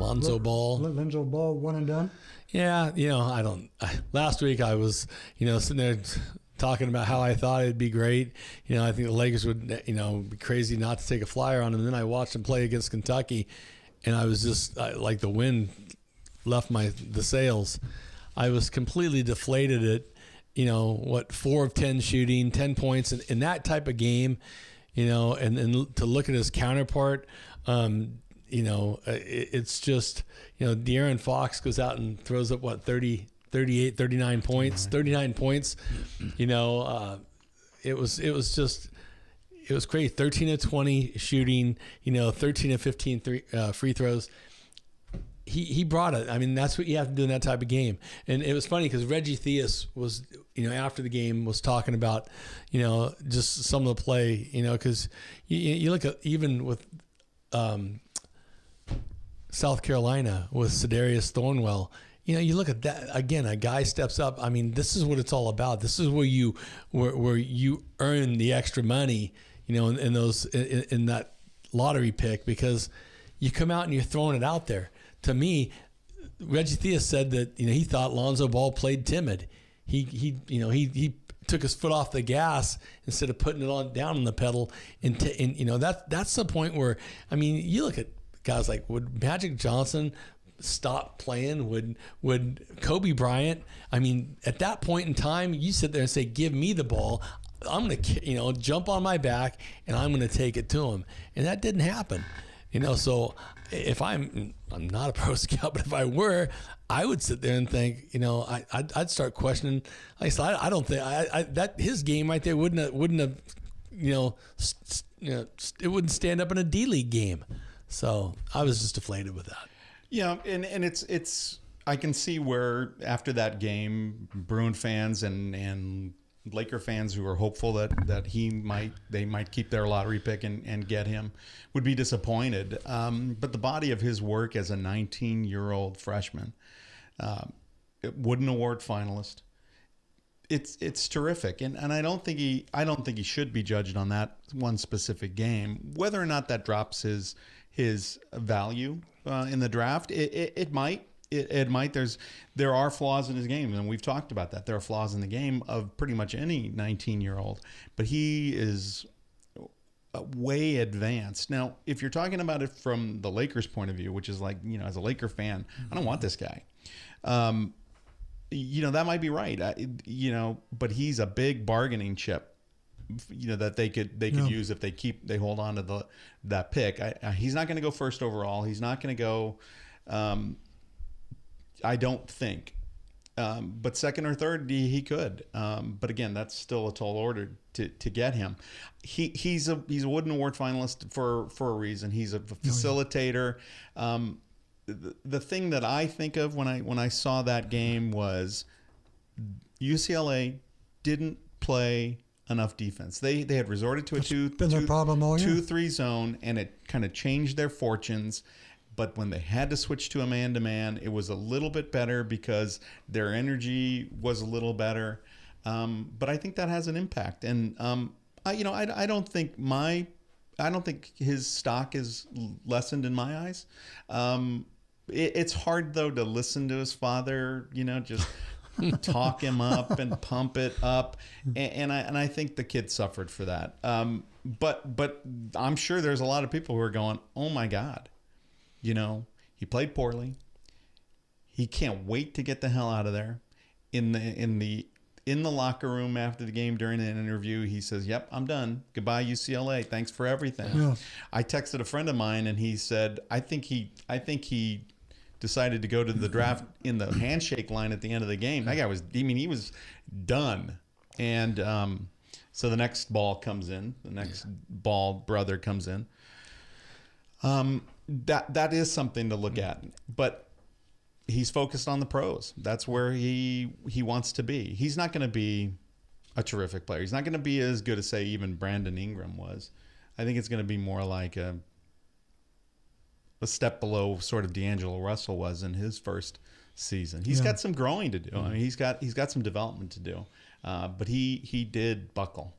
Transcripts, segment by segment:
Lonzo Ball. Lonzo Ball, one and done. Yeah, last week I was, sitting there talking about how I thought it'd be great. I think the Lakers would, be crazy not to take a flyer on them. And then I watched them play against Kentucky, and I was just like the wind left the sails. I was completely deflated at, 4 of 10 shooting, 10 points in that type of game, and to look at his counterpart, it's just, De'Aaron Fox goes out and throws up 38, 39 points, 39 points. It was great. 13 of 20 shooting, 13 of 15 free throws. He brought it. I mean, that's what you have to do in that type of game. And it was funny because Reggie Theus was, after the game was talking about, just some of the play, because you look at even with South Carolina with Sedarius Thornwell, you look at that again. A guy steps up. I mean, this is what it's all about. This is where you earn the extra money, in that lottery pick, because you come out and you're throwing it out there. To me, Reggie Theus said that he thought Lonzo Ball played timid. He took his foot off the gas instead of putting it down on the pedal. And that's the point where, I mean, you look at guys like, would Magic Johnson stop playing? Would Kobe Bryant? I mean, at that point in time, you sit there and say, "Give me the ball. I'm going to, jump on my back and I'm going to take it to him." And that didn't happen. So if I'm not a pro scout, but if I were, I would sit there and think, I'd start questioning. Like I said, I don't think that his game right there wouldn't have, it wouldn't stand up in a D League game. So I was just deflated with that. Yeah, and it's I can see where after that game, Bruin fans and Laker fans who are hopeful that they might keep their lottery pick and get him would be disappointed. But the body of his work as a 19-year-old freshman, Wooden Award finalist, it's terrific, and I don't think he should be judged on that one specific game. Whether or not that drops his value in the draft, it might. It might. There are flaws in his game, and we've talked about that. There are flaws in the game of pretty much any 19-year-old, but he is way advanced. Now, if you're talking about it from the Lakers' point of view, which is like, as a Laker fan, I don't want this guy. That might be right. But he's a big bargaining chip. That they could use if they hold on to that pick. He's not going to go first overall. He's not going to go. I don't think. But second or third, he could. But again, that's still a tall order to get him. He's a Wooden Award finalist for a reason. He's a facilitator. The thing that I think of when I saw that game was UCLA didn't play enough defense. They had resorted to a 2-3 zone, and it kind of changed their fortunes. But when they had to switch to a man-to-man, it was a little bit better because their energy was a little better. But I think that has an impact. And I don't think his stock is lessened in my eyes. It's hard though to listen to his father, just talk him up and pump it up, and I think the kid suffered for that. But I'm sure there's a lot of people who are going, "Oh my God." He played poorly. He can't wait to get the hell out of there. In the locker room after the game during an interview, he says, "Yep, I'm done. Goodbye, UCLA. Thanks for everything." Yeah. I texted a friend of mine, and he said, I think he decided to go to the draft in the handshake line at the end of the game. That guy he was done. And so the next ball comes in. The next Ball brother comes in. That is something to look at, but he's focused on the pros. That's where he wants to be. He's not going to be a terrific player. He's not going to be as good as, say, even Brandon Ingram was. I think it's going to be more like a step below sort of D'Angelo Russell was in his first season. He's got some growing to do. I mean, he's got some development to do. But he did buckle.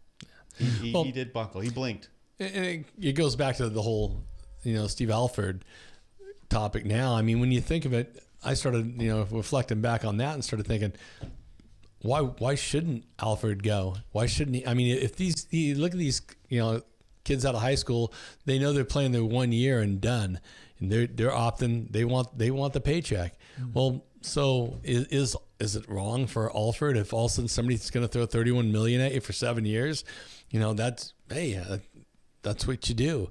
He did buckle. He blinked. And it goes back to the whole, Steve Alford topic now. I mean, when you think of it, I started, reflecting back on that and started thinking, why shouldn't Alfred go? Why shouldn't he? I mean, if you look at these, kids out of high school, they know they're playing their 1 year and done, and they're opting. They want the paycheck. Mm-hmm. Well, so is it wrong for Alfred if all of a sudden somebody's going to throw $31 million at you for 7 years? That's what you do.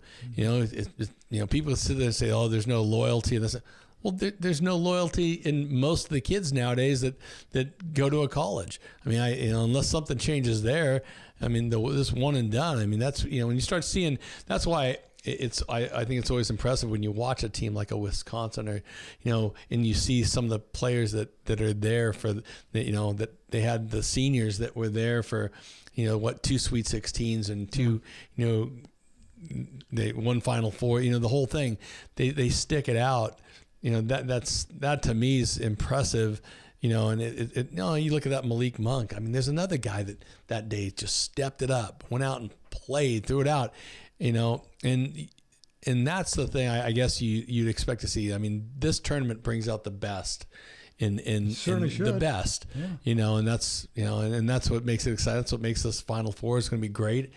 People sit there and say, "Oh, there's no loyalty." And well, there's no loyalty in most of the kids nowadays that go to a college. I mean, unless something changes there. I mean, this one and done. I mean, that's when you start seeing. That's why I think it's always impressive when you watch a team like a Wisconsin or and you see some of the players that are there for that they had the seniors that were there for 2 Sweet 16s and 2 they one Final Four, the whole thing. They stick it out. That to me is impressive. And you look at that Malik Monk. I mean, there's another guy that day just stepped it up, went out and played, threw it out. And that's the thing I guess you'd expect to see. I mean, this tournament brings out the best in the best. Yeah. And that's and that's what makes it exciting. That's what makes this Final Four is going to be great.